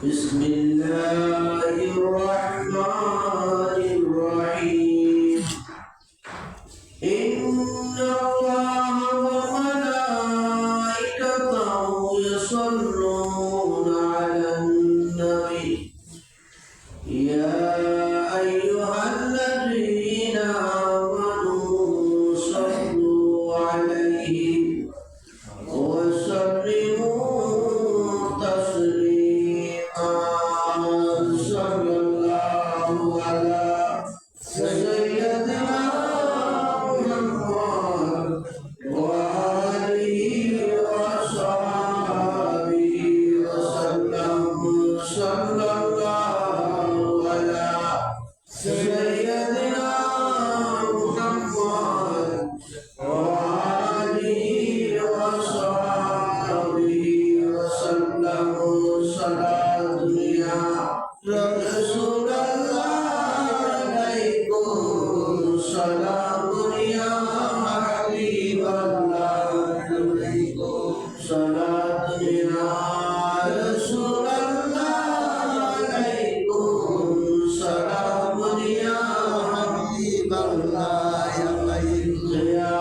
بسم الله الرحمن الرحيم إن الله وملائكته يصلون على النبي يا أيها الذين آمنوا صلوا عليه وسلموا تسليما صلى الله على سيدنا محمد وآله وصحبه وسلم صلى الله على سيدنا محمد وآله وصحبه وسلم صلاة يا رسول الله عليكم سلام يا حبيب الله عليكم صلاة يا رسول الله عليكم سلام يا حبيب الله या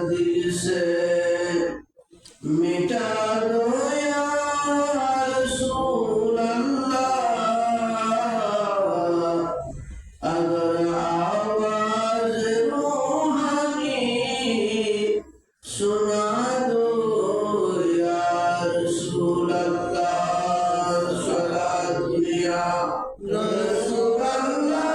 दिल से मिटा दो या रसूल अल्लाह अगर आवाज रूहानी सुना दो या रसूल अल्लाह सलात या रसूल अल्लाह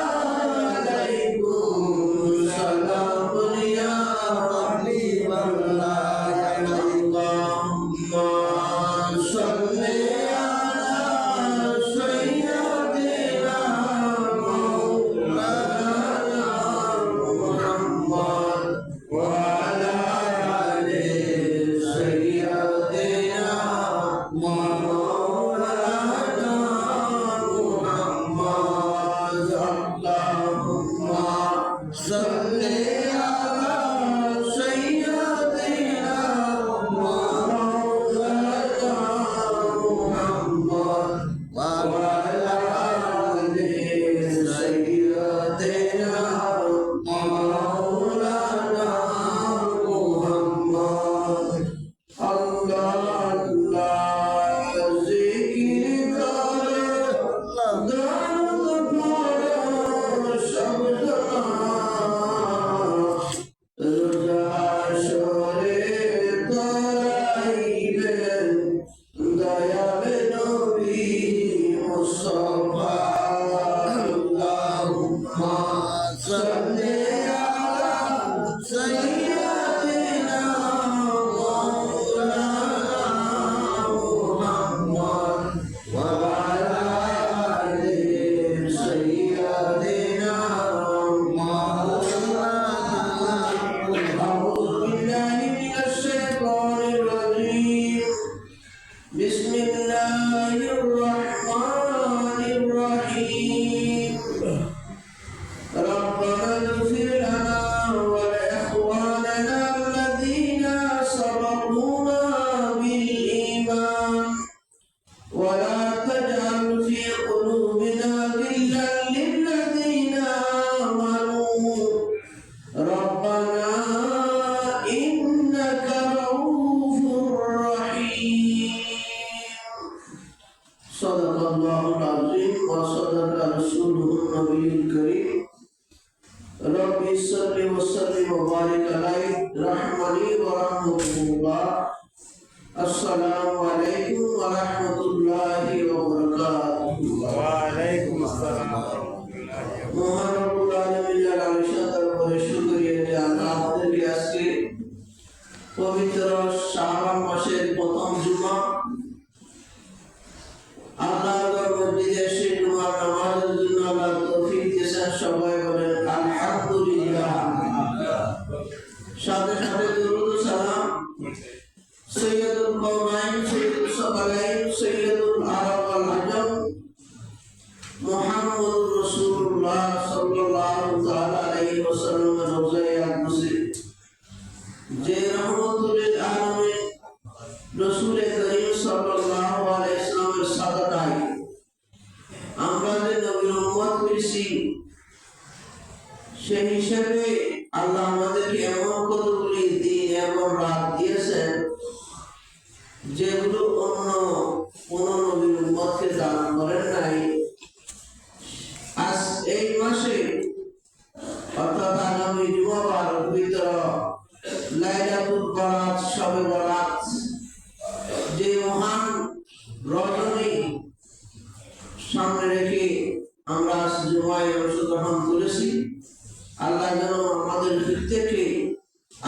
بسم الله الرحمن الرحيم ربنا اغفر لنا ولإخواننا الذين سبقونا بالإيمان ولا تجعل في قلوبنا غلا للذين آمنوا ربنا إنك رؤوف رحيم صدق الله العظيم وصدق رسوله النبي الكريم ربي صل وسلم وبارك عليه رحمني ورحمة الله السلام عليكم ورحمة الله وبركاته وعليكم السلام ورحمة الله وبركاته মহান রব্বুল আলামিন এর আশীর্বাদ করে শুকরিয়া যে আল্লাহ আমাদেরকে আজকে পবিত্র শাবান মাসের প্রথম জুমা আল্লাহর মসজিদে এসে জুমার নামাজের জন্য আল্লাহ তৌফিক দিয়েছেন। সবাই বলেন আলহামদুলিল্লাহ। সাথে সাথে দরুদ ও সালাম সৈয়দুল কওমাইন সৈয়দুল সাকালাইন সৈয়দুল আরব ওয়াল আজম মুহাম্মদুর রাসূলুল্লাহ সাল্লাল্লাহু তাআলা আলাইহি ওয়াসাল্লামের রওজায়ে আকদসে যে রহমতুল লিল আলামিন রাসূল করিম যেগুলো অন্য কোন নবীর উম্মতকে দান করেন নাই। আজ এই মাসে অর্থাৎ আগামী জুমাবার ভিতর লাইলাতুল বরাত, শবে বরাত, যে মহান রজনী সামনে রেখে আমরা জুমায় অংশগ্রহণ করেছি। আল্লাহ যেন আমাদের থেকে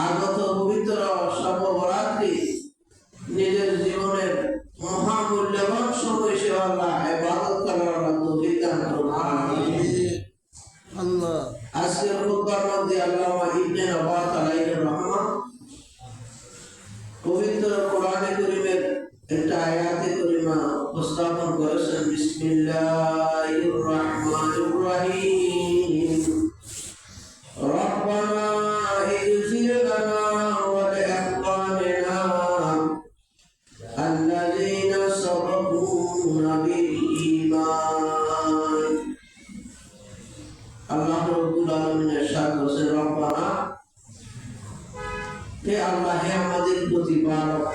আগত পবিত্র শবে বরাতকে নিজের জীবনের মহামূল্যবান সময় সে আল্লাহ ইবাদত করার তৌফিক দান করুন। আল্লাহ আজকের খুতবার মধ্যে আল্লামা ইবনে নবাত আলাইহির রহমান পবিত্র কোরআনে কারীমের একটা আয়াতে কারিমা উপস্থাপন করেছেন। বিসমিল্লাহির রহমানির রহিম। রব্বানা ইগফির লানা ওয়া লিইখওয়ানিনা আল্লাযীনা সাবাকুনা বিল ঈমান। আল্লাহ রাব্বুল আলামিন ইরশাদ করেছেন, রব্বানা, হে আল্লাহ, হে আমাদের প্রতিপালক,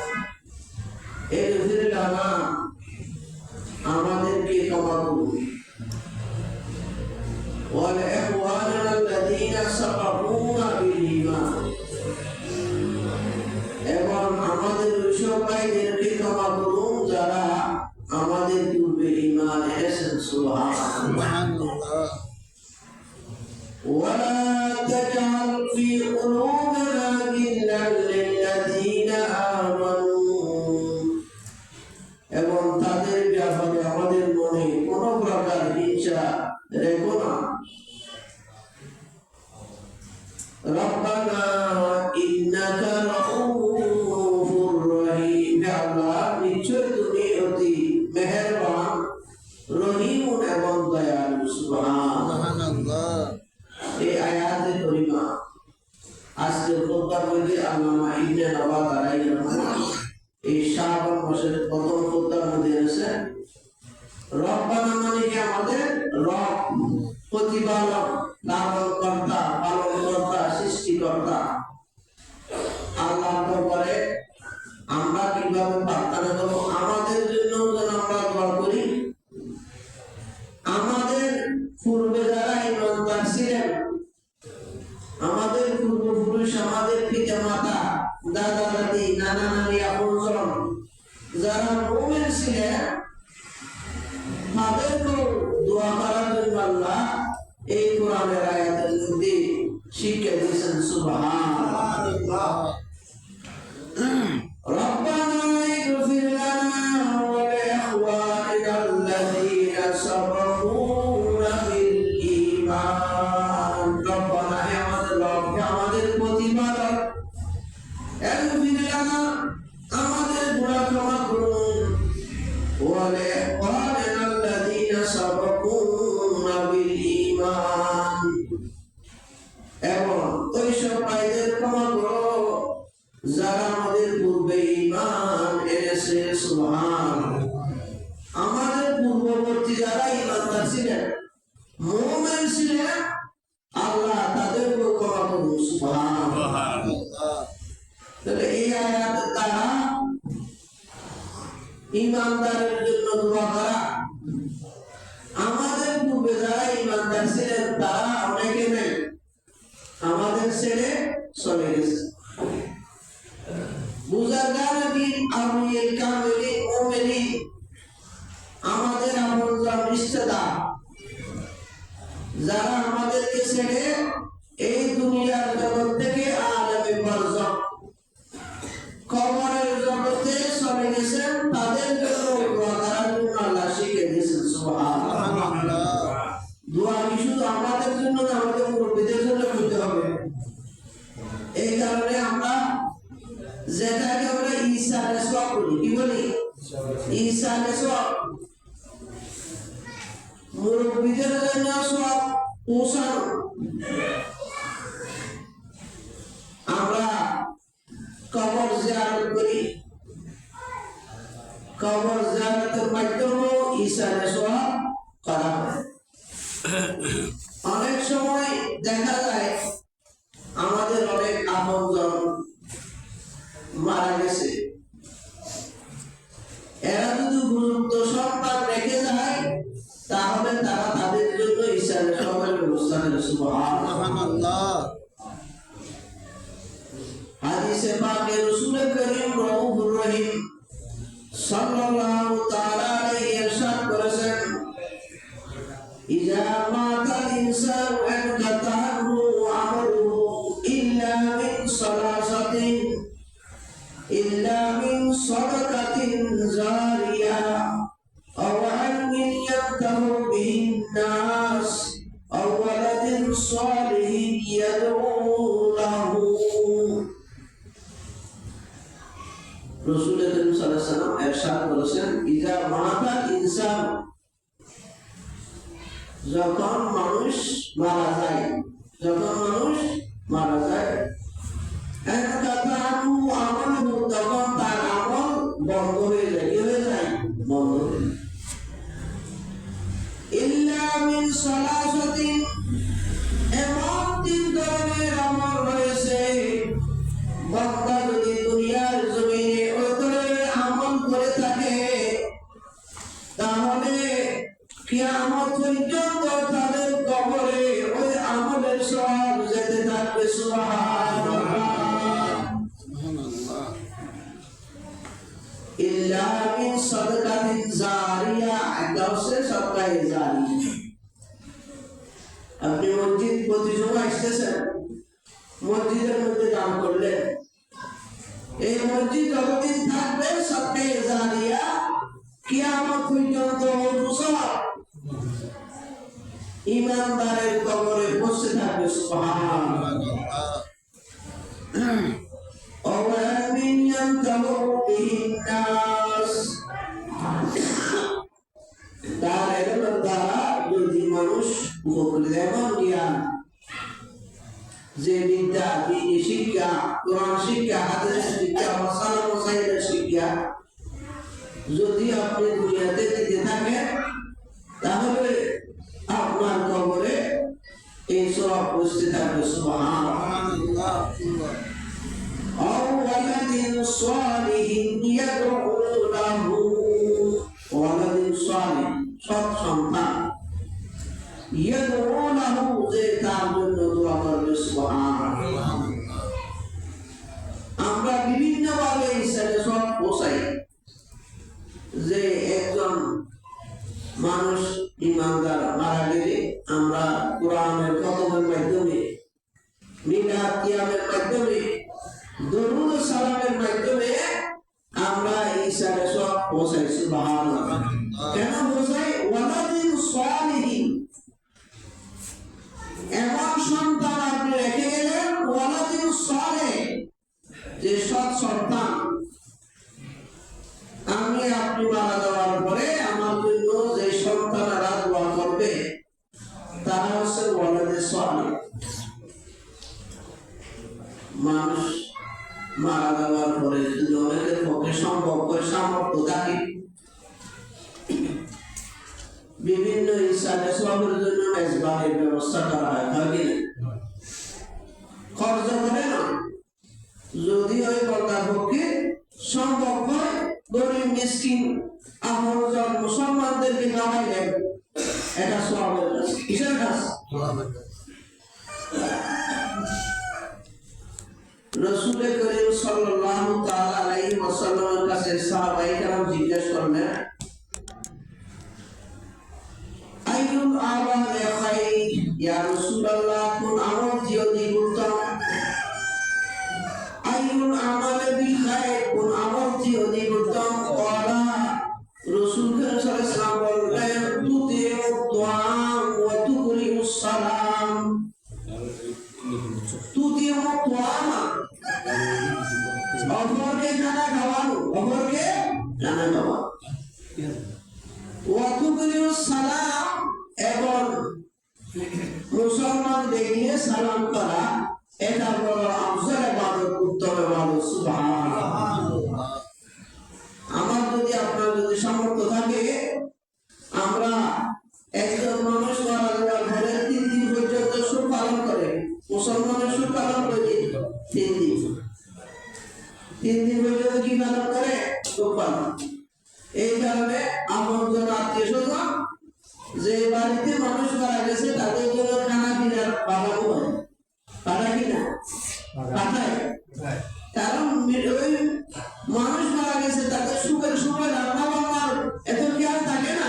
ইগফির লানা, আমাদেরকে ক্ষমা করুন, ওয়া লিইখওয়ানিনা আল্লাযীনা সাবাকুনা বিল ঈমান, এবং আমাদের ওইসব ভাইদেরকে ক্ষমা করুন যারা আমাদের পূর্বে ঈমান এনেছেন। সুবহানাল্লাহ। ولا تجعل في قلوبنا غلا للذين آمنوا, এবং তাদের ব্যাপারে আমাদের মনে কোন প্রকার হিংসা রেখো না। রব্বানা ইন্নাকা রাউফুর রহিম, আল্লাহ, নিশ্চয় তুমি অতি মেহেরবান, রহিম এবং দয়ালু। সুবহানাল্লাহ। এই আয়াতে কারিমা আজকের খুতবার মধ্যে আল্লামা ইবনে নবাত আলাইহির রহমান এই শাবান মাসের প্রথম খুতবার মধ্যে এনেছেন। রব্বানা মানে কি আমাদের রব, প্রতিপালক, লালনকর্তা, পালনকর্তা, সৃষ্টিকর্তা। আল্লাহ দরবারে আমরা কিভাবে প্রার্থনা করব? আমাদের জন্য যেন আমরা দোয়া করি। আমাদের পূর্বে যারা ঈমানদার ছিলেন, আমাদের পূর্বপুরুষ, আমাদের পিতা মাতা, দাদা দাদি, নানা নানি, আপনজন যারা মুমিন ছিলেন, তাদেরকে দোয়া করার জন্য আল্লাহ এই কোরআনের আয়াতের মধ্যে শিক্ষা দিয়েছেন। সুবহানাল্লাহ। রব্বানা ইগফির লানা ওয়া লিইখওয়ানিনা আল্লাযীনা সাবাকুনা বিল ঈমান। রব্বানা, হে আমাদের রব, হে আমাদের প্রতিপালক, ইগফির লানা, আমাদের গুনাহ ক্ষমা করুন, ওয়া লিইখওয়ানিনা আল্লাযীনা সাবাকুনা বিল ঈমান, এবং ওইসব ভাইদের ক্ষমা করো যারা আমাদের পূর্বে ঈমান এনেছে। সুবহানাল্লাহ। আমাদের পূর্ববর্তী যারা ঈমানদার ছিলেন, মুমিন ছিলেন, আল্লাহ তাদেরকে ক্ষমা করুন। সুবহানাল্লাহ। তাহলে এই আয়াত দ্বারা ঈমানদারের জন্য দোয়া করা। আমাদের পূর্বে যারা ঈমানদার ছিলেন তারা অনেকে নেই, আমাদের ছেড়ে চলে গেছে। বুজারগানবিন আউলিয়ায়ে কামিলিন মুমিনিন, আমাদের আপনজন রিশতেদার যারা আমাদেরকে ছেড়ে এই দুনিয়ার জগৎ থেকে আলামে বারজাখ, কবরের জগতে চলে গেছেন, তাদের জন্য দোয়া করার জন্য আল্লাহ শিখিয়ে দিয়েছেন। সুবহানাল্লাহ। দোয়া কি শুধু আমাদের জন্য না, আমাদের মুরব্বিদের জন্য করতে হবে। এই কারণে আমরা যেটাকে আমরা ঈসানে সওয়াব বলি, কি বলি? ঈসানে সওয়াব। মুরব্বিদের জন্য সওয়াব পৌঁছানো। আমরা কবর জিয়ারত করি, কবর জিয়ারতের মাধ্যমে ঈসানে সওয়াব করা হয়। অনেক সময় দেখা যায় আমাদের অনেক আপনজন মারা গেছে, তারা তাদের জন্য ইসলামের সবার ব্যবস্থা করে। সুবহানাল্লাহ। হাদিসে পাকে রাসূল করিম রউফুর রহিম সাল্লাল্লাহু তাআলা আলাইহি ইরশাদ করেছেন, ইযা মাতাল ইনসানু ইনকাতাহু আমালুহু ইল্লা মিন সালাসাতিন ইল্লা মিন সাদাকাতিন জারিয়া আও ইলমিন ইয়ানতাফু বিহিন নাস আও ওয়ালাদিন সালিহিন ইয়াদউ লাহু। রাসূল করিম সাল্লাল্লাহু আলাইহি ওয়াসাল্লাম ইরশাদ করেছেন, ইযা মাতাল ইনসান, যখন মানুষ মারা যায়, যখন মানুষ মারা যায়, তখন তার আমল বন্ধ হয়ে যায়। কি হয়ে যায়? বন্ধ হয়ে যায়। ইল্লা মিন সালাসাতিন, এমন 3 ধরনের আমল রয়েছে, বান্দা যদি দুনিয়ার জমিনে ওই ধরনের আমল করে থাকে, তাহলে কিয়ামত পর্যন্ত তাদের কবরে ওই আমলের সওয়াব যেতে থাকবে। সুবহানাল্লাহ। ইল্লা মিন সাদাকাতিন জারিয়া, একটা হচ্ছে সাদকায়ে জারিয়া। আপনি মসজিদ প্রতি জুমা আসতেছেন, মসজিদের মধ্যে দান করলেন, এই মসজিদ যতদিন থাকবে সাদকায়ে জারিয়া কিয়ামত পর্যন্ত সওয়াব ইমানদারের কবরে বসে থাকবে। সুবহানাল্লাহ। ওয়ামিন ইয়ানতাহু বিহিন নাস, তার এগুলোর দ্বারা যদি মানুষ উপকৃত এবং জ্ঞান, যে বিদ্যা, দিনী শিক্ষা, কোরআন শিক্ষা, হাদিস শিক্ষা, মাসালা মাসাইলের শিক্ষা যদি আপনি দুনিয়াতে দিতে থাকেন, তাহলে আপনার কবরে এই সওয়াব বসতে থাকবে। সুবহানাল্লাহ। আও ওয়ালাদিন সালিহিন ইয়াদউ লাহু, ওয়ালাদিন সালিহ, সৎ সন্তান, ইয়াদউ লাহু, যে তার জন্য দোয়া করবে। সুবহানাল্লাহ। আমরা বিভিন্ন ভাবে ইসলামে সব পৌঁছাই, যে একজন মানুষ ইমানদার মারা গেলে আমরা কোরআনের খতমের মাধ্যমে, মিলাদ কিয়ামের মাধ্যমে, দরুদ ও সালামের মাধ্যমে আমরা ইসলামে সব পৌঁছাই। সুবহানাল্লাহ। কেন পৌঁছাই? ওয়ালাদিন সালিহিন, এমন সন্তান আপনি রেখে গেলেন, ওয়ালাদিন সালেহ, যে সৎ সন্তান, আমি আপনি মারা যাওয়ার পরে আমার জন্য যে সন্তানেরা দোয়া করবে তারা হচ্ছে ওয়ালাদে সালেহ। মানুষ মারা যাওয়ার পরে যদি অনেকের পক্ষে সম্ভব হয়, সামর্থ্য থাকে, বিভিন্ন ইসলামের সবের জন্য মেজবানের ব্যবস্থা করা হয়, খরচ করে না। যদি ওই বন্দার পক্ষে সম্ভব হয়, গরিব মিসকিন আপনজন মুসলমানদেরকে খাওয়াইলেন, এটা সওয়াবের কাজ। কিসের কাজ? রাসূল করিম সাল্লাল্লাহু তাআলা আলাইহি ওয়াসাল্লামের কাছে সাহাবায়ে কেরাম জিজ্ঞেস করলেন, আইয়ুল আমালি খায়র, ইয়া রাসূলুল্লাহ, কোন আমল অধিক উত্তম? আইয়ুল আমালি বিল খায়র, কোন আমল অধিক উত্তম? ক্বালা, রাসূল সাল্লাল্লাহু আলাইহি ওয়াসাল্লাম বললেন, তুতিউ তুআম ওয়া তুকরিউস সালাম। তুতিউ তুআম, অপরকে খানা খাওয়ানো, অপরকে খানা খাওয়ানো। ওয়া তুকরিউস সালাম, এবং মুসলমান দেখলে সালাম করা, এটা বড় আফজল ইবাদত, উত্তম ইবাদত। সুবহানাল্লাহ। আমার যদি আপনার যদি সামর্থ্য থাকে, আমরা একজন মানুষ মারা যাওয়ার পরে 3 দিন পর্যন্ত শোক পালন করে, মুসলমানের শোক পালন করে 3 দিন। 3 দিন পর্যন্ত কি পালন করে? শোক পালন। এই কারণে আপনজন আত্মীয় স্বজন যে বাড়ি গেছে তাদের সুখের সময় রান্না বান্নার এত খেয়াল থাকে না,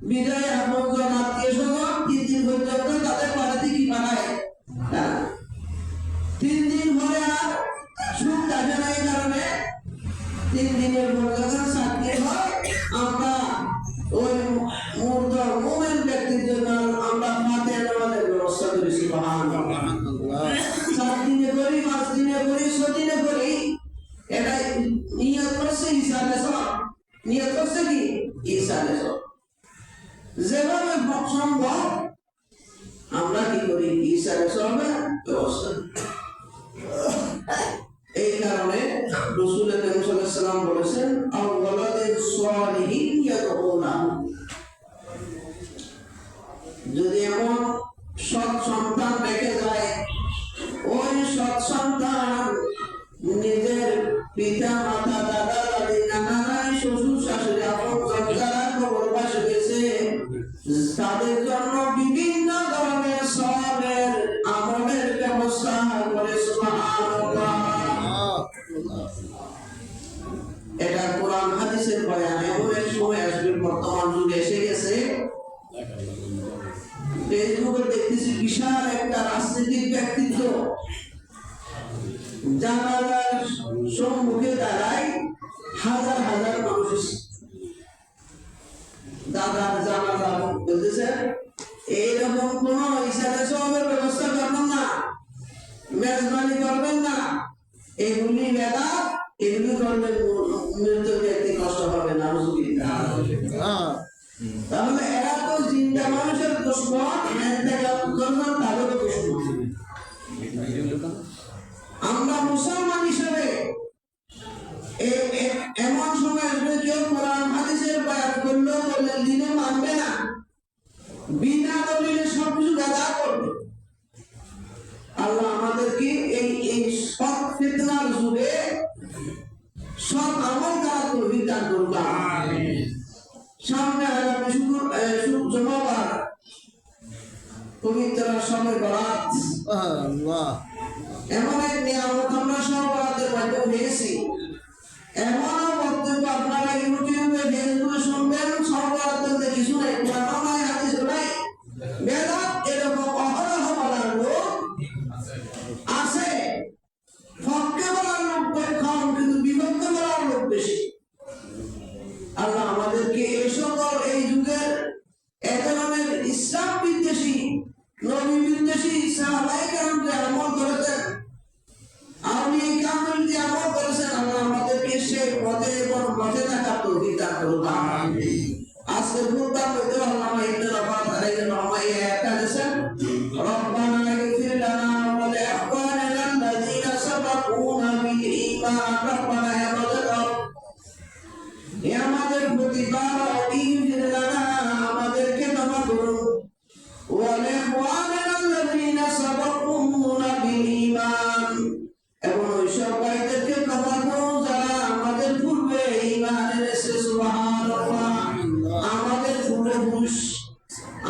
বিদায় আপনজন আত্মীয় স্বজন 3 দিন পর্যন্ত তাদের বাড়িতে কি বানায়, 3 দিন পরে আর সুখ থাকে না। এই কারণে 3 দিনের পর যখন সাক্ষী হয়, আমরা ওই মুর্দ মুমিন ব্যক্তির জন্য আমরা ফাতিহা নামাজের ব্যবস্থা করি। সুবহানাল্লাহ। 7 দিনে করি, 5 দিনে করি, 6 দিনে করি, এটা নিয়ত করছে হিসাবে সব, নিয়ত করছে কি হিসাবে সব, যেভাবে সম্ভব আমরা কি করি হিসাবে সবের ব্যবস্থা। এই কারণে রাসূল করিম সাল্লাল্লাহু আলাইহি ওয়াসাল্লাম বলেছেন, আওয়ালাদিন সালিহিন ইয়াদউনা, যদি এমন সৎ সন্তান রেখে যায়, ওই সৎ সন্তান নিজের পিতা মাতা দাদা দাদি নানা নানি শ্বশুর শাশুড়ি আপনজন যারা কবরবাসী গেছে তাদের জন্য বিভিন্ন ধরনের সওয়াবের আমলের ব্যবস্থা করে। সুবহানাল্লাহ। এটা কোরআন হাদিসের বয়ান। এমন এক সময় আসবে, বর্তমান যুগে এসে গেছে, ফেসবুকে দেখতেছি বিশাল একটা রাজনৈতিক ব্যক্তিত্ব জানালার সম্মুখে দাঁড়ায়, হাজার হাজার মানুষ দাদার জানালা বলতেছে, এইরকম কোন হিসাবে সবের ব্যবস্থা করবেন না, মেজবানি করবেন না, এগুলি বেদাত, এগুলি করলে মৃত ব্যক্তি কষ্ট হবে না। তাহলে এরা তো জিন্দা মানুষের দুশ্মন, তাদেরও দুশ্মন। আমরা মুসলমান হিসেবে এমন সময় আসবে কেউ কোরআন হাদিসের বয়ান করলেও বললেন দিনে মানবে না, বিনা দলিলে সবকিছু গাদা করবে। আল্লাহ আমাদেরকে এই সৎ ফিতনার যুগে সৎ আমল করার তৌফিক দান করুন। সামনে আগামী জুমাবার পবিত্র শবে বরাত, এমন এক নিয়ামত আমরা শবে বরাতের মাধ্যমে পেয়েছি। এমনও বক্তব্য আপনারা ইউটিউবে ফেসবুকে শুনবেন, শবে বরাতের দেখি শুনে কোরআন নাই হাদিস নাই, বেদাত এরকম অহরহ বলার লোক আছে। পক্ষে বলার লোক কম, কিন্তু বিপক্ষে বলার লোক বেশি। আল্লাহ আমাদেরকে এই সকল এই যুগের এ ধরনের ইসলাম বিদ্বেষী, নবী বিদ্বেষী সাহাবায়ে কেরাম যে আমল করেছেন, আউলিয়া কামেল যে আমল করেছেন, আল্লাহ আমাদেরকে সেই পথে এবং পথে থাকার তৌফিক দান করুন। আজকে খুতবা হইতে আল্লামা ইবনে রাফাত আলাইহিস সালাম এই আয়াতটা দিয়েছেন, রব্বানা ইগফির লানা ওয়া লিইখওয়ানিনা আল্লাযীনা সাবাকুনা বিল ঈমান। রব্বানা আমাদের প্রতিপালক ইগফির লানা, আমাদেরকে ক্ষমা করুন, ওয়া লিইখওয়ানিনা আল্লাযীনা সাবাকুনা বিল ঈমান, এবং ওই সব ভাইদেরকে ক্ষমা করুন যারা আমাদের পূর্বে ঈমান এনেছে। সুবহানাল্লাহ। আমাদের পূর্বপুরুষ,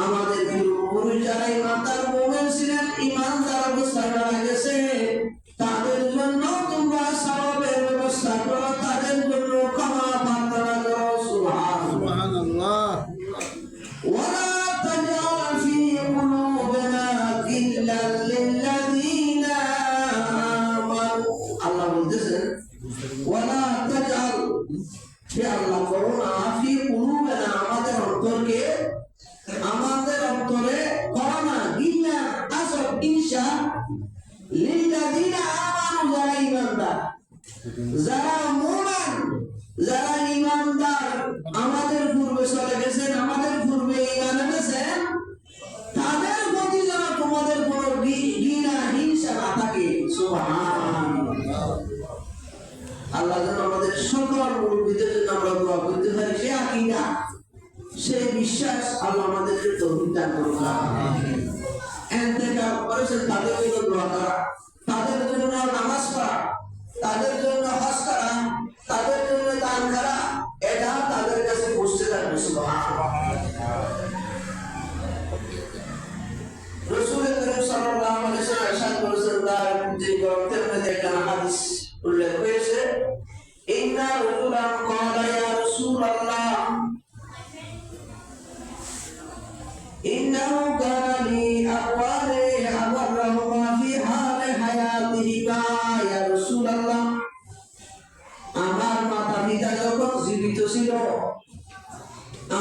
আমাদের পূর্বপুরুষ যারা ইমানদার মুমিন ছিলেন, ইমানদার অবস্থায় মারা গেছে, তাদের জন্য তোমরা সওয়াবের ব্যবস্থা করো, তাদের জন্য ক্ষমা প্রার্থনা করো। সুবহানাল্লাহ। ওয়ালা তাজআল ফি কুলুবিনা গিল্লাল লিল্লাযীনা আমানু, আল্লাহ বলতেছেন ওয়ালা তাজআল, হে আল্লাহ করো না, ফি কুলুবিনা, আমাদের অন্তরে করো না, গিল্লা আসব ঈর্ষা, লিল্লাযীনা আমানু, যারা ঈমানদার, যারা মুমিন, যারা ঈমানদার, আমাদের পূর্বে চলে গেছেন, আমাদের পূর্বে ঈমান এনেছেন, তাদের প্রতি যেন তোমাদের কোনো ঘৃণা হিংসা না থাকে। সুবহানাল্লাহ। আল্লাহ যেন আমাদের সকল মুমিনদের জন্য আমরা দোয়া করতে পারি, সে আকীদা, সেই বিশ্বাস আল্লাহ আমাদেরকে তৌফিক দান করুন। ইন্তেকাল করেছেন তাদের জন্য দোয়া করা, তাদের জন্য নামাজ পড়া, তাদের জন্য হজ করা, তাদের জন্য দান করা, এটা তাদের কাছে পৌঁছতে থাকবে। সুবহানাল্লাহ। রাসূল করিম সাল্লাল্লাহু আলাইহি ওয়াসাল্লাম ইরশাদ করেছেন, তার যে গ্রন্থের মধ্যে একটা হাদিস উল্লেখ হয়েছে, ইন্না রাজুলা ইন্নাহু কানা লি আওয়ালে আবাররাহুমা ফি হালে হায়াতিহিমা ইয়া রাসূলুল্লাহ আমার মাতা পিতা যখন জীবিত ছিল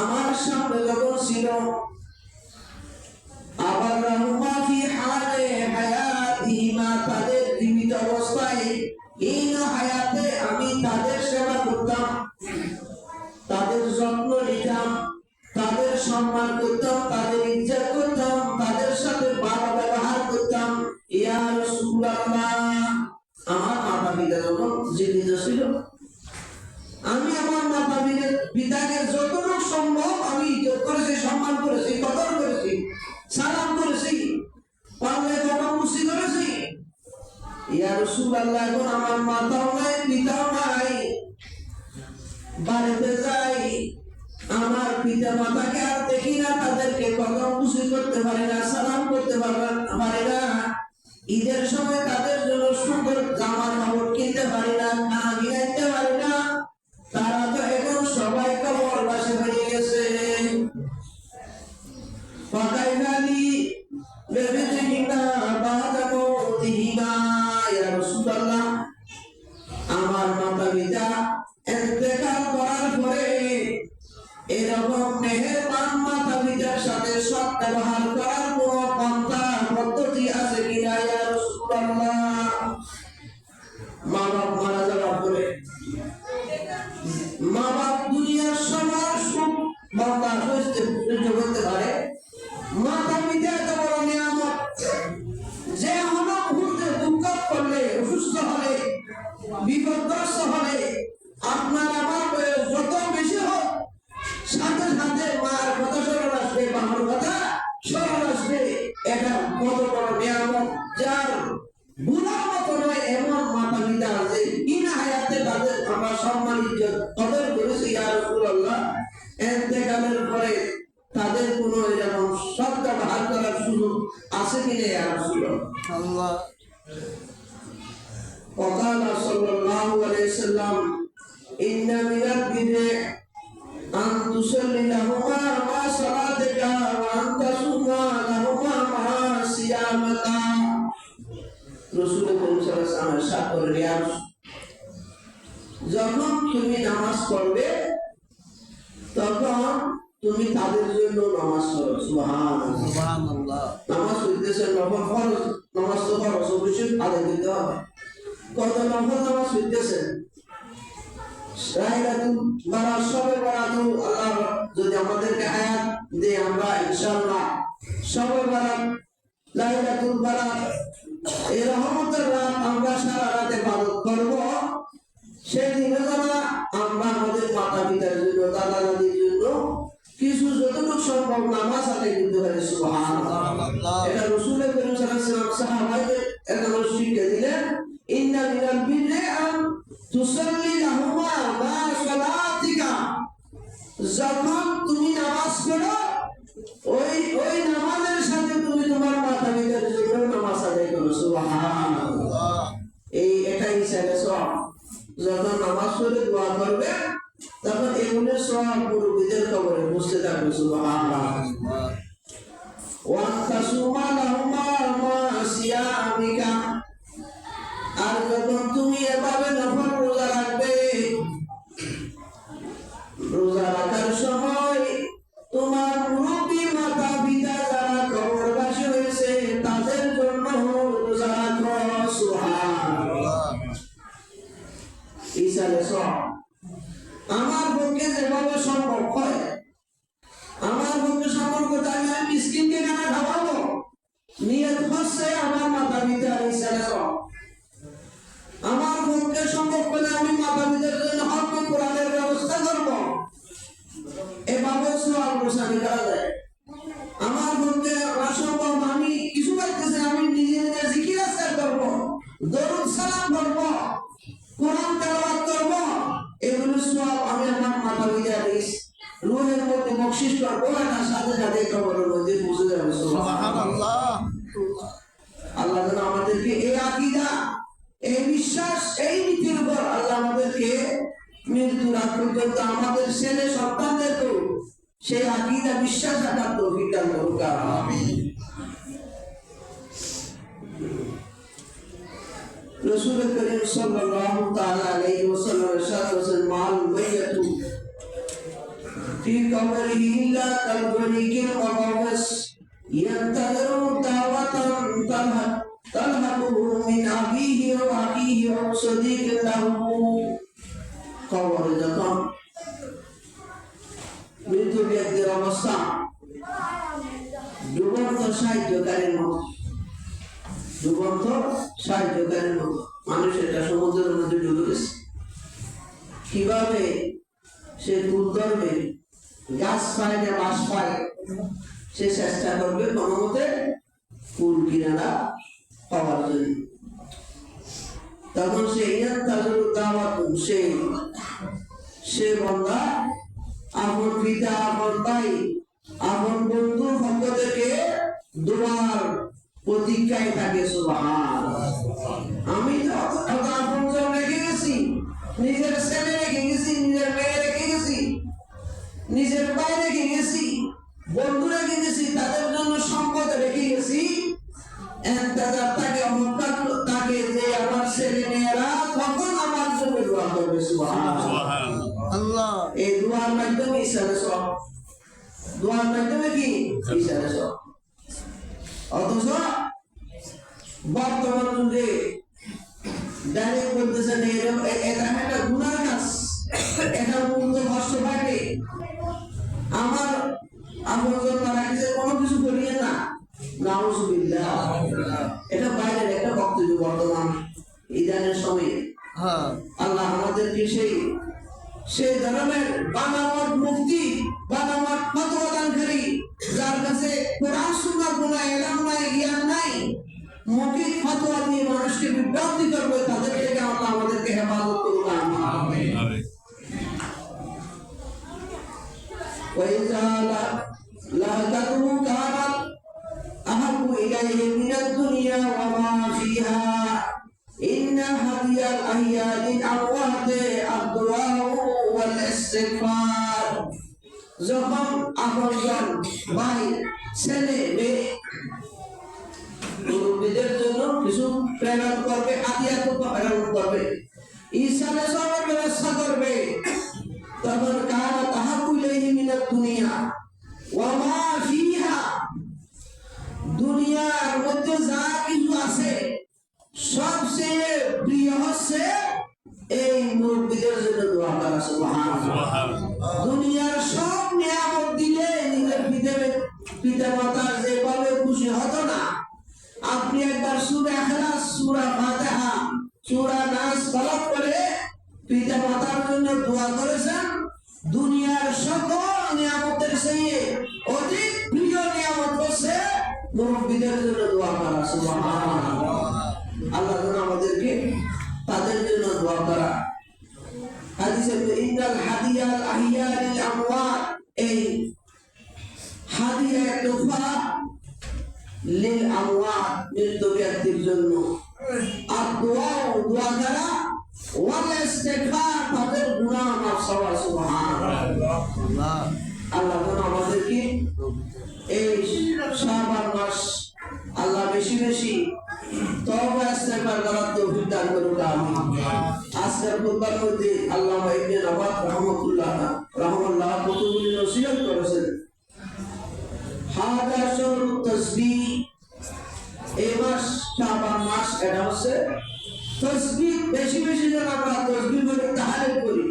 আমার সামনে যখন ছিল আবাররাহুমা ফি হালে হায়াতিহিমা তাদের জীবিত অবস্থায় এই হায়াতে আমি তাদের সেবা করতাম তাদের যত্ন নিতাম তাদের সম্মান করতাম তাদের ইজ্জত করতাম তাদের সাথে ভালো ব্যবহার করতাম ইয়া রাসূলুল্লাহ আমার মাতা পিতা যখন জীবিত ছিল আমি আমার মাতা পিতাকে যতটুকু সম্ভব আমি ইজ্জত করেছি সম্মান করেছি কদর করেছি সালাম করেছি পারলে কটামুচি করেছি ইয়া রাসূলুল্লাহ এখন আমার মাতাও নাই পিতাও নাই বাড়িতে যাই আমার পিতা মাতাকে আর দেখি না তাদেরকে কটামুচি করতে পারি না সালাম করতে পারি না ঈদের সময় তাদের জন্য সুন্দর জামা কাপড় কিনতে পারি না খানা কিনতে পারি না তারা তো এখন সবাই কবরবাসী হয়ে গেছে ফাকাইনালি বেবিতিহিমা বাদা মৌতিহিমা ইয়া রাসূলুল্লাহ আমার মাতা পিতা ইন্তেকাল করার পরে এরকম মেহেরবান মাতা পিতার সাথে সৎ ব্যবহার করার কোন পন্থা পদ্ধতি আছে কিনা ইয়া রাসূলুল্লাহ মা বাপ মারা যাওয়ার পরে মা বাপ দুনিয়ার সবার সুখ বাবা সহ্য করতে পারে মাতা পিতা এত বড় নিয়ামত যে হলো মুহূর্তে দুঃখ করলে অসুস্থ হলে বিপদগ্রস্ত হলে আপনার আমার বয়স যত বেশি হোক সাথে সাথে মার কথা স্মরণ আসবে বাবার কথা স্মরণ আসবে এটা কত বড় নিয়ামত যার ভুলার মতো নয় এমন মাতা পিতা আছে ইনা হায়াতে তাদের আমরা সম্মান ইজ্জত কদর করেছি ইয়া রাসূলুল্লাহ ইন্তেকালের পরে তাদের কোনো এরকম সৎ ব্যবহার করার সুযোগ আছে কিনা ইয়া রাসূলুল্লাহ আল্লাহ وقال صلى الله عليه وسلم إن من البدع أن تصلي لهما مع صلاتك وأن تصوم لهما مع صيامك رسول الله صلى الله عليه وسلم সাকর রিয়াজ যখন তুমি নামাজ পড়বে তখন তুমি তাদের জন্য নামাজ পড়ো সুবহানাল্লাহ সুবহানাল্লাহ নামাজ পড়তেছে নফল ফরজ নামাজ তো ফরজ অবশ্যই আদায় করতে হবে কত নফল নামাজ পড়তেছে লাইলাতুল বারাত সবে বারাত আল্লাহ যদি আমাদেরকে হায়াত দেয় আমরা ইনশাআল্লাহ সবে বারাত লাইলাতুল বারাত এই রহমতের রাত আমরা সারা রাত ইবাদত করব সেদিন আমরা আমাদের মাতা পিতার জন্য দাদা দাদির জন্য কিছু যতটুকু সম্ভব নামাজ আদায় করতে পারি সুবহানাল্লাহ এটা রাসূলের করিম সাল্লাল্লাহু আলাইহি ওয়াসাল্লাম সাহাবাদের একটা শিক্ষা দিলেন ইন্না মিনাল বিররি আন তুসাল্লি লাহুমা মা সালাতিকা যখন তুমি নামাজ পড়ো ওই নামাজের সাথে তুমি তোমার মাতা পিতার জন্য নামাজ আদায় করো সুবহানাল্লাহ এটাই সওয়াব যখন নামাজ পড়ে দোয়া করবে তখন এগুলোর সওয়াব মুরব্বিদের কবরে বসতে থাকবে সুবহানাল্লাহ ওয়া তাসুমা লাহুমা মা সিয়ামিকা আর যখন তুমি এভাবে নফল রোজা রাখবে রোজা রাখার সময় তোমার মুরব্বি মাতা পিতা যারা কবরবাসী হয়েছে তাদের জন্য রোজা রাখো সুবহানাল্লাহ ইসালে সওয়াব আমার পক্ষে যেভাবে সম্ভব হয় আমার পক্ষে সম্ভব করতে আমি মিসকিনকে কেন খাওয়াবো নিয়ত হচ্ছে আমার মাতা পিতা ইসালে সওয়াব আমার পক্ষে সম্ভব হলে আমি মাতা পিতার জন্য হক কোরআনের ব্যবস্থা করব এভাবে সওয়াব রোশানি করা যায় আমার পক্ষে অসম্ভব আমি কিছু পাইতেছি আমি নিজে নিজে জিকির আজকার করব দরুদ সালাম করব কোরআন তেলাওয়াত করব এগুলো সওয়াব আমি আমার মাতা পিতার রুহের মধ্যে বকশিশ করব না সাথে সাথে কবরের মধ্যে পৌঁছে যাবে সুবহানাল্লাহ আল্লাহ যেন আমাদেরকে এই আকীদা এই বিশ্বাস এই নীতির উপর আল্লাহ আমাদেরকে মৃত্যুর আগ পর্যন্ত আমাদের ছেলে সন্তানদেরকেও সেই আকীদা বিশ্বাস রাখার তৌফিক দান করুক আমিন। রাসূল করিম সাল্লাল্লাহু তাআলা আলাইহি ওয়াসাল্লাম ইরশাদ করেছেন মাল বাইয়াতু ফি কবরিহি ইল্লা কালবরিকিল মুকাওয়াস ইয়ান্তাযিরু দাওয়াতান তালহাকুহু মিন আবিহি ওয়া আখিহি ওয়া সাদীকিন লাহু। কবরে যখন মৃত ব্যক্তির অবস্থা ডুবন্ত সাহায্যকারীর মতো, ডুবন্ত সাহায্যকারীর মতো। মানুষ এটা সমুদ্রের মধ্যে ডুবে গেছে, কিভাবে সে তুল ধরবে, গাছ পায় না বাঁশ পায়, সে চেষ্টা করবে কোনো মতে কুল কিনারা পাওয়ার জন্য। তখন সে বান্দা আপন পিতা, আপন ভাই, আপন বন্ধুর পক্ষ থেকে দুবার প্রতীক্ষায় থাকে। সুবহানাল্লাহ। আমি আপন জন রেখে গেছি, নিজের ছেলে রেখে গেছি, নিজের মেয়ে রেখে গেছি, নিজের ভাই রেখে গেছি, বন্ধু রেখে গেছি, তাদের জন্য সম্পদ রেখে গেছি। তাকে যে আমার ছেলে মেয়েরা তখন আমার জন্য দোয়া করবে। সুবহানাল্লাহ। এই দোয়ার মাধ্যমে ইসলামের সব, দোয়ার মাধ্যমে কি ইসলামের সব। অথচ বর্তমান যুগে ডাইরেক্ট বলতেছেন এটা একটা গুনার কাজ, এটা মূল্য কষ্ট পাবে। আমার আপনজন মারা গেছে, কোনো কিছু করিয়ে না, নাউজুবিল্লাহ। এটা বাইরের একটা বক্তব্য বর্তমান ইদানের সময়ে। আল্লাহ আমাদেরকে সেই ধরনের বানামত মুফতি, বানামত ফতোয়া দানকারী, যার কাছে কোরআন সুন্নাহর কোনো ইলম নাই, জ্ঞান নাই, মৌখিক ফতোয়া দিয়ে মানুষকে বিভ্রান্তি করবে, তাদের থেকে আল্লাহ আমাদেরকে হেফাজত করুন আমিন। ওয়াইজা লা তাকুনু কানাত আহাব্বু ইলাইহি মিনাদ দুনিয়া ওয়া মা ফিহা ইন্না হাদিয়াল আহইয়ালিল আমওয়াতি আদ-দুআ ওয়াল ইস্তিগফার। যখন আপনজন ভাই, ছেলে, মেয়ে মুরিদদের জন্য কিছু প্রেরণ করবে, হাদিয়া তো প্রেরণ করবে, ঈসানে সবার ব্যবস্থা করবে, তখন কানা তাহাব্বু ইলাইহি মিনাদ দুনিয়া ওয়া মা ফিহা, দুনিয়ার মধ্যে যা কিছু আছে সবচেয়ে প্রিয় হচ্ছে এই মুরিদদের জন্য দোয়া করা। সুবহানাল্লাহ। দুনিয়ার সব নিয়ামত দিলে নিজের পিতা মাতার যেভাবে খুশি হতো না, আপনি একবার সূরা ইখলাস, সূরা ফাতিহা, সূরা নাস পাঠ করে পিতা মাতার জন্য দোয়া করেছেন, দুনিয়ার সকল নিয়ামতের চেয়ে অধিক প্রিয় নিয়ামত হচ্ছে মুরিদদের জন্য দোয়া করা। সুবহানাল্লাহ। আল্লাহ যেন আমাদেরকে তাদের জন্য দোয়া করা। হাদিসে ইন্নাল হাদিয়াল আহইয়ালিল আমওয়াত, এই হাদিয়া তোফা লিল আমওয়াত, মৃত ব্যক্তির জন্য, আর দোয়া করা, ওয়াল ইস্তিগফার, তাদের গুনাহ মাফ চাওয়া। সুবহানাল্লাহ। আল্লাহ যেন আমাদেরকে এই শাবান মাস আল্লাহ বেশি বেশি তওবা ইস্তিগফার করার তৌফিক দান করুন আমিন। আজকের খুতবার মধ্যে আল্লামা ইবনে নওয়াব রাহমাহুল্লাহ কতগুলি নসিহত করেছেন। হাদা শুরু তাসবিহ, এই মাস শাবান মাস, এটা হচ্ছে তাসবিহ, বেশি বেশি যেন আমরা তাসবিহ করি, তাহলিল করি।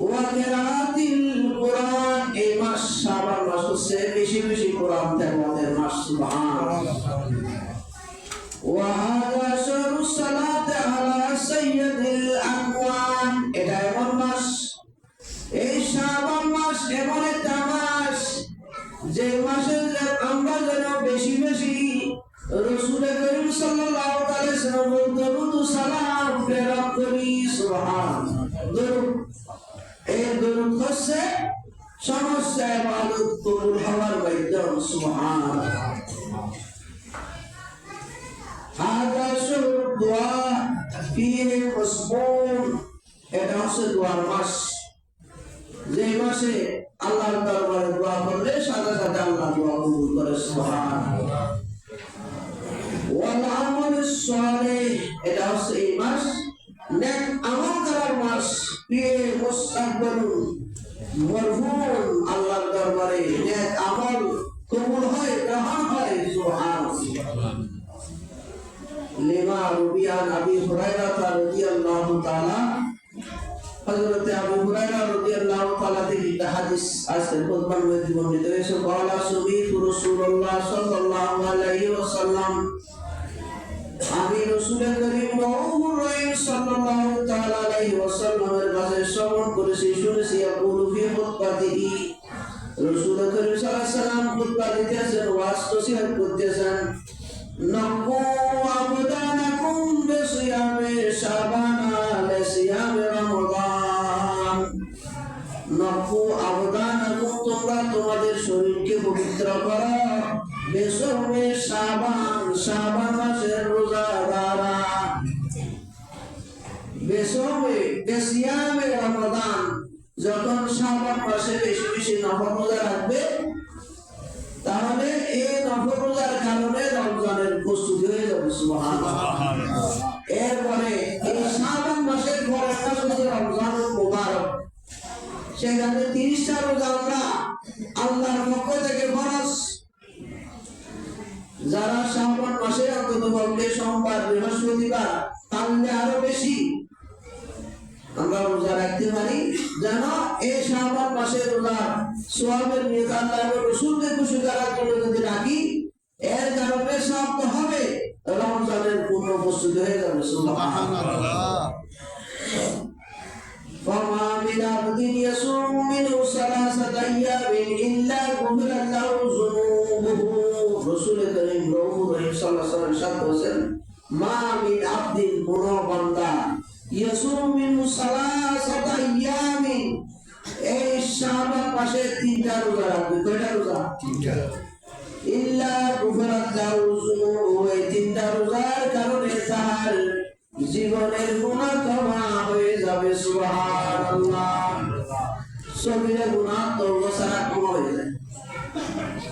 ওয়া কিরাআতিল কোরআন, এই মাস শাবান মাস হচ্ছে বেশি বেশি কোরআন তেলাওয়াতের মাস। সুবহানাল্লাহ। ওয়া হাদা শুরু সালাত আলা সাইয়্যিদিল আকওয়ান, এটা এমন মাস, এই শাবান মাস এমন একটা মাস যে মাসে আমরা যেন বেশি বেশি রাসূল করিম সাল্লাল্লাহু আলাইহি ওয়াসাল্লাম দরুদ ও সালাম প্রেরণ করি। সুবহানাল্লাহ। দরুদ, এই দরুদ হচ্ছে সমস্ত ইবাদত কবুল হওয়ার মাধ্যম। সুবহানাল্লাহ। হাদা শুরু দোয়া ফিহি মাসবুন, এটা হচ্ছে দোয়ার মাস, যে মাসে আল্লাহর দরবারে দোয়া করলে সাথে সাথে আল্লাহ দোয়া কবুল করে। সুবহানাল্লাহ। ওয়াল আমালুস সালিহ, এটা হচ্ছে এই মাস নেক আমল করার মাস। ফিয়ে মুস্তাকবালুন মারফুন, আল্লাহর দরবারে নেক আমল কবুল হয়, গ্রহণ হয়। সুবহানাল্লাহ। লিমা রুবিয়ান আবি হুরায়রা রাদিয়াল্লাহু তাআলা, হযরত আবু হুরায়রা রাদিয়াল্লাহু তাআলা থেকে একটা হাদিস আজকে খুতবার মধ্যে বর্ণিত হয়েছে। বলা সুমিতু রাসূলুল্লাহ সাল্লাল্লাহু আলাইহি ওয়াসাল্লাম, আমি রাসূল করিম নূর রহিম সাল্লাল্লাহু তাআলা আলাইহি ওয়াসাল্লামের কাছে শ্রবণ করেছি, শুনেছি। ইয়াকুলু ফি খুতবাতিহি, রাসূল করিম সাল্লাল্লাহু আলাইহি ওয়াসাল্লাম খুতবা দিতেছেন, ওয়াজ নসিহত করতেছেন। নকু আবদানাকুম বিসিয়ামে শাবানা লিসিয়ামে রমাদান। নকু আবদানাকুম, তোমরা তোমাদের শরীরকে পবিত্র করো, বিসিয়ামে শাবান, শাবান মাসের রোজা দ্বারা। বিসিয়ামে রমাদান, যখন শাবান মাসে বেশি বেশি নফল রোজা রাখবে, তাহলে এই নফল রোজার কারণে রমজানের প্রস্তুতি হয়ে যাবে। সুবহানাল্লাহ। এরপরে এই শাবান মাসের পরের মাস হচ্ছে রমজানুল মুবারক, সেখানে 30টা রোজা আমরা আল্লাহর পক্ষ থেকে ফরজ। যারা শাবান মাসে অন্তত পক্ষে সোমবার বৃহস্পতিবার পারলে আরো বেশি আমরা রোজা রাখতে পারি, যেন এই শাবান মাসের রোজা সওয়াবের নিয়ত আল্লাহ এবং রাসূলকে খুশি করার জন্য যদি রাখি, এর কারণে সওয়াব তো হবে, রমজানের পূর্ণ প্রস্তুতি হয়ে যাবে। সুবহানাল্লাহ। ফামা মিন আবদিন ইয়াসুমু মিনহু সালাসাতা আইয়ামিন ইল্লা গুফিরা লাহু যুনুবুহু, রাসূল করিম নূর রহিম সাল্লাল্লাহু আলাইহি ওয়াসাল্লাম সাথে বলেন, মা মিন আবদিন, কোন বান্দা, ইয়াসুমু মিনহু সালাসাতা আইয়ামিন, এই শাবান মাসে 3টা রোজা রাখবে। কয়টা রোজা? 3টা। ইল্লা গুফিরা লাহু যুনুবুহু, এই 3টা রোজার কারণে তার জীবনের গুনাহ ক্ষমা হয়ে যাবে। সুবহানাল্লাহ। সগীরা গুনাহ তওবা ছাড়া ক্ষমা হয়ে যায়,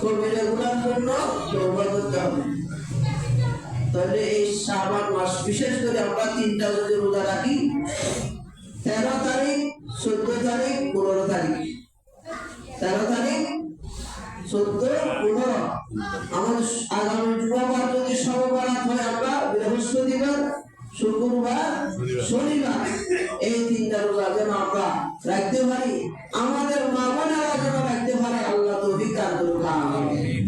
কবিরা গুনার জন্য তওবা করতে হবে। তাহলে এই শাবান মাস বিশেষ করে আমরা 3টা যদি রোজা রাখি, 13 তারিখ, 14 তারিখ, 15 তারিখ, 13 তারিখ, 14, 15, আমাদের আগামী জুমাবার যদি সববারাত হয়, আমরা বৃহস্পতিবার, শুক্রবার, শনিবার, এই 3টা রোজা যেন আমরা রাখতে পারি, আমাদের মা বোনেরা যেন রাখতে পারে। আল্লাহ তৌফিক দান করুন। আমিন।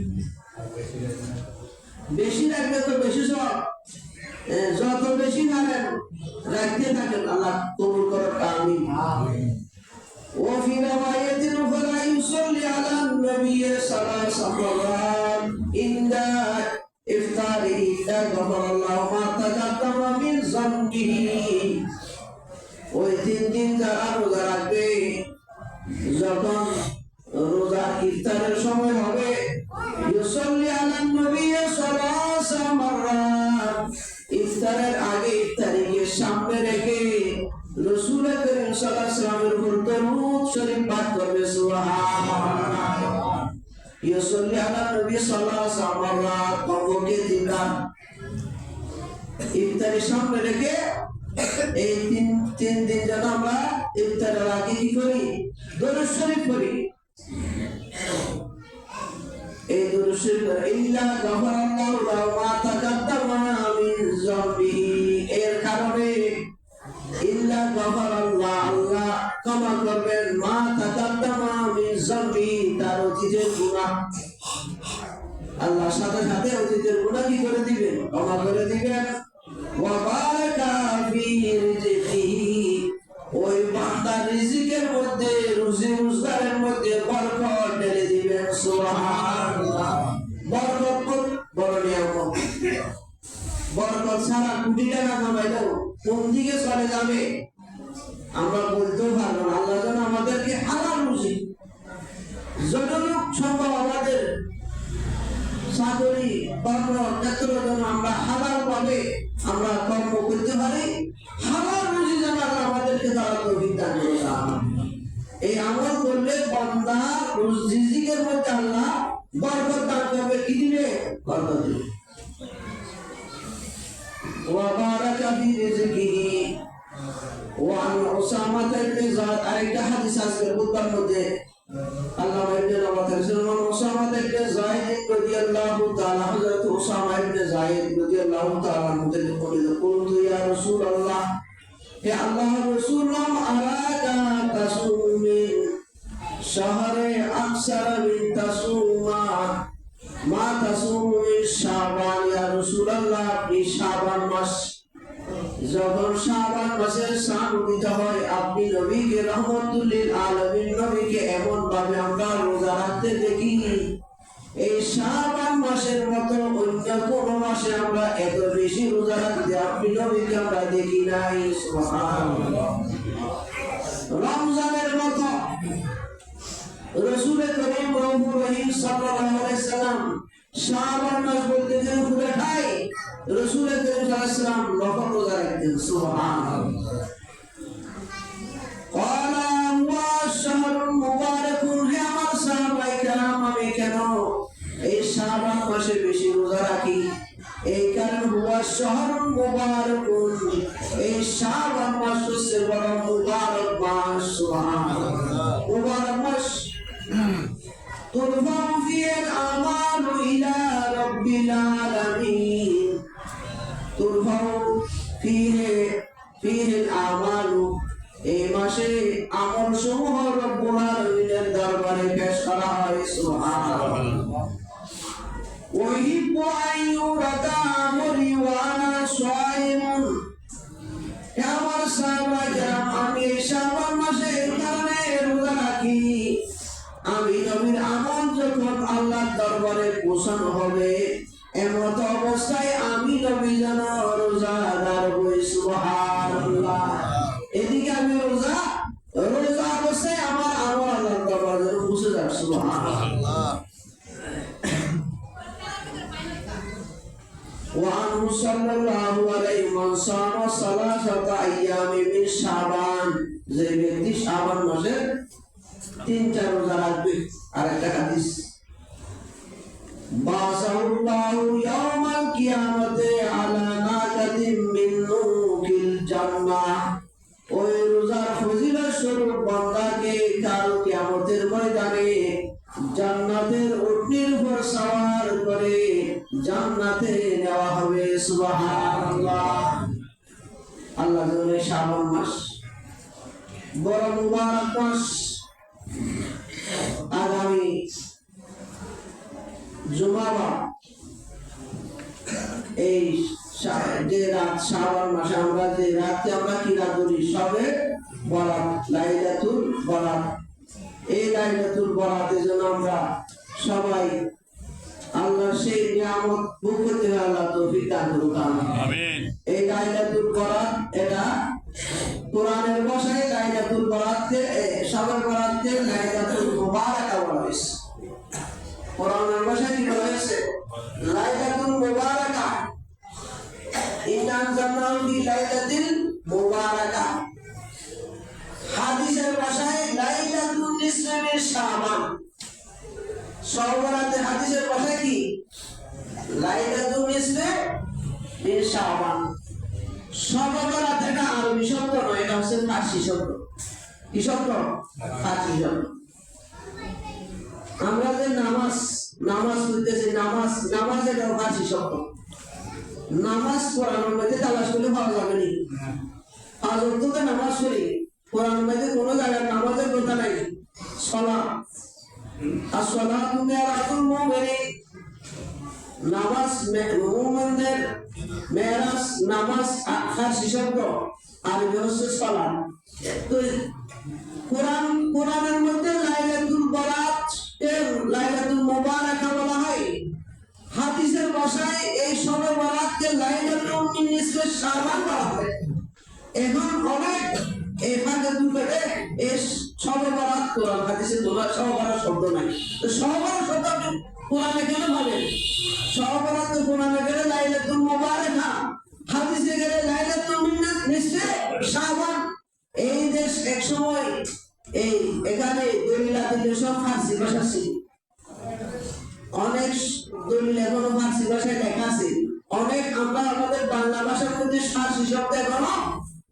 বেশি রাখলে তো বেশি সওয়াব, যত বেশি পারেন রাখতে থাকেন, আল্লাহ কবুল করুন। আমিন। وفي رواية أخرى يصلي على النبي 3 مرات عند إفطاره إلا غفر الله ما تقدم من ذنبه। ওই 3 দিন যারা রোজা রাখবে, যখন রোজা ইফতারের সময় হবে, ইউসাল্লি আলান নবী 3 মাররাত, ইফতারের আগে ইফতারিকে সামনে রেখে রাসূল করিম সাল্লাল্লাহু আলাইহি ওয়াসাল্লামের উপর দরুদ শরীফ পাঠ করবে। সুবহানাল্লাহ। ইউসাল্লি আলান নবী 3 মাররাত, কমপক্ষে 3 বার ইফতারের সামনে রেখে এই 3 দিন যেন আমরা ইফতারের আগে কি করি? দরুদ শরীফ পড়ি। এই দরুদ শরীফ ইল্লা গাফারাল্লাহু লাহু মা তাকাদ্দামা মিন যামবিহি, এর কারণে ইল্লা গাফারাল্লাহ, আল্লাহ ক্ষমা করবেন, মা তাকাদ্দামা মিন যামবিহি, তার অতীতের গুনাহ আল্লাহ সাথে সাথে অতীতের গুনাহ কি করে দিবেন? ক্ষমা করে দিবেন। ওয়া বারাকা ফি রিজকিহি, ওই বান্দার রিজিকের মধ্যে, রুজি রোজগারের মধ্যে বরকত ঢেলে দিবেন। সুবহানাল্লাহ। বরকত বড় নিয়ামত, বরকত ছাড়া কোটি টাকা কামাইলেও কোন দিকে চলে যাবে আমরা বলতেও পারবো না। আল্লাহ যেন আমাদেরকে হালাল রুজি, যতটুক সম্ভব আমাদের চাকরি কর্ম ক্ষেত্র যেন আমরা হালাল ভাবে আমরা কর্ম করতে পারি, হালাল রুজি যেন আমাদেরকে তারা তৌফিক দান করে। এই আমল বরকত ওয়া বারাকা ফি রিজকিহি ওয়া আন উসামা ইবনে যায়েদ আরেকটা হাদিস আছে বুখারীর মধ্যে আল্লাহ ইবনে নওয়াজ উসামা ইবনে যায়েদ রাদিয়াল্লাহু তাআলা হযরত উসামা ইবনে যায়েদ রাদিয়াল্লাহু তাআলা মুতাল্লিক বলেন কুলতু ইয়া রাসূলুল্লাহ হে আল্লাহর রাসূল আরাদা তাসুমি শাহরে আকসার মিন তাসুমা মা তাসুমি শাবান ইয়া রাসূলুল্লাহ আপনি শাবান মাস যখন শাবান মাসের শান দিতে হয় আপনি নবীকে রহমতুল লিল আলামিন নবীকে এমন ভাবে আমরা রোজা রাখতে দেখি এই শাবান মাসের মতো অন্য কোন মাসে আমরা এত বেশি রোজা রাখতে আপনি নবীকে আমরা দেখি নাই সুবহানাল্লাহ রমজানের মতো রাসূল করিম রহিম সাল্লাল্লাহু আলাইহি সাল্লাম শাবান মাস বলতে যে পুরো খাই রাসূল করিম সাল্লাল্লাহু আলাইহি সাল্লাম নফল রোজা রাখতেন সুবহানাল্লাহ قال والشهر المبارك হে আমার সাহাবায়ে কেরাম আমি কেন এই শাবান মাসে বেশি রোজা রাখি এই কারণ হুয়া শাহরুল মুবারক এই শাবান মাস হচ্ছে বড় মুবারক মাস সুবহানাল্লাহ মুবারক মাস তুরফা ফিহি আল-আমালু ইলা রাব্বিল আলামিন তুরফা ফিহি আল-আমালু এই মাসে আমল সমূহ রব্বুল আলামিনের দরবারে পেশ করা হয় সুবহানাল্লাহ ويحب أن يرى أمري وأنا صائم يا আমার সাহাবায়ে আমি শাবান মাসে কারণে রোজা রাখি আমি নবীর আমল যখন আল্লাহর দরবারে পৌঁছানো হবে এমত অবস্থায় আমি নবী যেন রোজাদার হই সুবহানাল্লাহ এদিকে আমি রোজা অবস্থায় আমার আমল আল্লাহর দরবারে পৌঁছে যাবে সুবহানাল্লাহ وعنه صلى الله عليه من صام ثلاثة أيام من شعبان যে ব্যক্তি শাবান মাসে 3টা রোজা রাখবে আর একটা হাদিস বাসাল্লাহু ইয়াওমাল কিয়ামতে আলা নাকাতিন মিন নুকিল জান্নাহ ওই রোজার ফজিলত স্বরূপ বান্দাকে কাল কিয়ামতের ময়দানে জান্নাতের উটনির উপর সওয়ার করে জান্নাতে নেওয়া হবে সুবহানাল্লাহ আল্লাহ জানে শাবান মাস বড় মুবারক মাস আগামী জুমাবার এই যে রাত শাবান মাসে আমরা যে রাতে আমরা কিরা করি সবে বরাত লাইলাতুল বরাত এই লাইলাতুল বরাতের জন্য আমরা সবাই আল্লাহ সেই নিয়ামত ভোগ করতে আল্লাহ তৌফিক দান করুন আমিন এই লাইলাতুল বরাত এটা কোরআনের ভাষায় লাইলাতুল বরাতকে সবে বরাতকে লাইলাতুল মুবারাকা বলা হয়েছে কোরআনের ভাষায় কি বলা হয়েছে লাইলাতুল মুবারাকা ইন্না আনজালনাহু ফি লাইলাতিল মুবারাকা হাদিসের ভাষায় লাইলাতুল নিসফি মিন শাবান সওবরাতে হাদিসের ভাষায় কি লাইলাতুল নিসফি মিন শাবান সওবরাত এটা আরবি শব্দ নয় এটা হচ্ছে ফারসি শব্দ কি শব্দ ফারসি শব্দ আমরা যে নামাজ পড়তেছি নামাজ এটা ফারসি শব্দ নামাজ পড়ানোর মধ্যে তালাশ করলে ভালো লাগে নি আজ অন্তত নামাজ পড়ি কোরআনের মধ্যে কোনো জায়গায় নামাজের কথা নাই সালাত as-salatu mi'rajul mu'minin নামাজ মুমিনদের মেরাজ নামাজ ফারসি শব্দ আরবি হচ্ছে সালাত তো কোরআনের মধ্যে লাইলাতুল বরাত এর লাইলাতুল মুবারাকা বলা হয় হাদিসের ভাষায় এই শবে বরাতকে লাইলাতুল নিসফি শাবান বলা হয় এখন অনেক এই ফাঁকে দুটোকে এই শবে বরাত কোরআন হাদিসে তোলা শবে বরাত শব্দ নাই তো শবে বরাত শব্দ কোরআনে কেন বলে শবে বরাত কোরআনে গেলে লাইলাতুল মুবারাকা হাদিসে গেলে লাইলাতুল নিসফি শাবান এই দেশ এক সময় এই এখানে দলিলাতে সব ফারসি ভাষা ছিল অনেক দলিল এখনো ফার্সি ভাষায় লেখা আছে। অনেক আমরা আমাদের বাংলা ভাষার মধ্যে ফার্সি শব্দ এখনো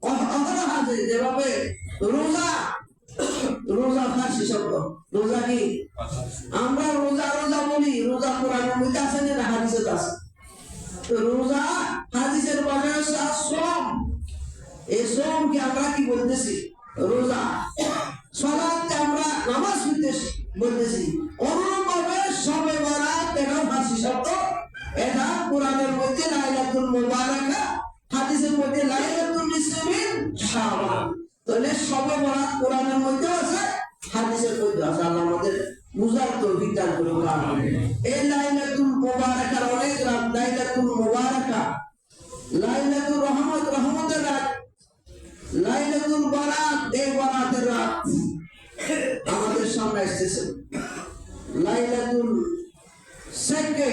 অহরহ আছে। যেভাবে রোজা, রোজা ফার্সি শব্দ। রোজা কি? আমরা রোজা রোজা বলি, রোজা কোরআনের মধ্যে আছে না হাদিসে আছে? রোজা হাদিসের ভাষায় হচ্ছে সোম। এই সোমকে আমরা কি বলতেছি? রোজা। সালাতকে আমরা নামাজ বলতেছি। অনুরূপভাবে শবে বরাত এটাও ফার্সি শব্দ। এটা কোরআনের মধ্যে লাইলাতুল মুবারাকা, হাদিসের মধ্যে লাইলাতুল নিসফি মিন শাবান। তাহলে শবে বরাত কোরআনের মধ্যে আছে, হাদিসের মধ্যে আছে। আল্লাহ আমাদের বুঝার তৌফিক দান করুন। এই লাইলাতুল মুবারাকার অনেক রাত। লাইলাতুল মুবারাকা, লাইলাতুল রহমত, রহমতের রাত। লাইলাতুল বারাত, এই বারাতের রাত আমাদের সামনে এসেছে। লাইলাতুল সাইকে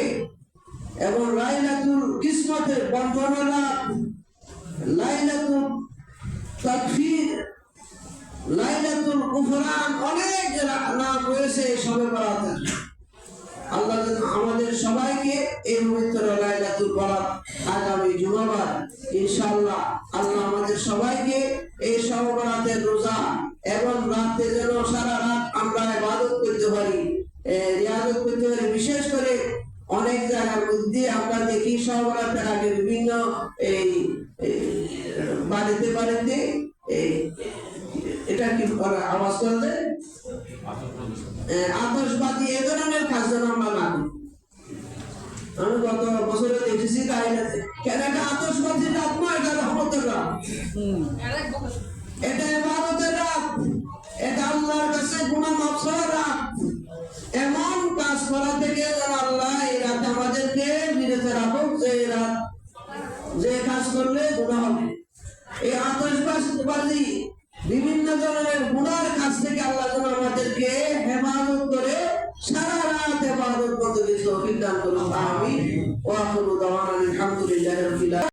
এবং লাইলাতুল কিসমতের বন্টনের রাত। লাইলাতুল তাকফির, লাইলাতুল কুফরান, অনেক নাম রয়েছে শবে বরাতের। আল্লাহ আমাদের সবাইকে এই পবিত্র লাইলাতুল বরাত আগামী জুমাবার ইনশাআল্লাহ আল্লাহ আমাদের সবাইকে এই শবে বরাতের রোজা এবং রাতে যেন সারা রাত আমরা ইবাদত করতে পারি, রিয়াজত করতে পারি। বিশেষ করে অনেক জায়গার মধ্যে আমরা দেখি শবে বরাতের আগে বিভিন্ন এই বাড়িতে বাড়িতে এটা কি আওয়াজ করলে আতশবাজি এ ধরনের কাজ যেন আমরা না করি। আমি গত বছরে দেখেছি কাহিনীতে কেন এটা আতশবাজির রাত নয়, এটা রহমতের রাত, এটা ইবাদতের রাত, এটা আল্লাহর কাছে গুনাহ মাফ করার রাত। এমন কাজ করা থেকে যেন আল্লাহ এই রাত আমাদেরকে বিরত রাখুক, যে রাত যে কাজ করলে গুনাহ হবে। এই আতশবাজি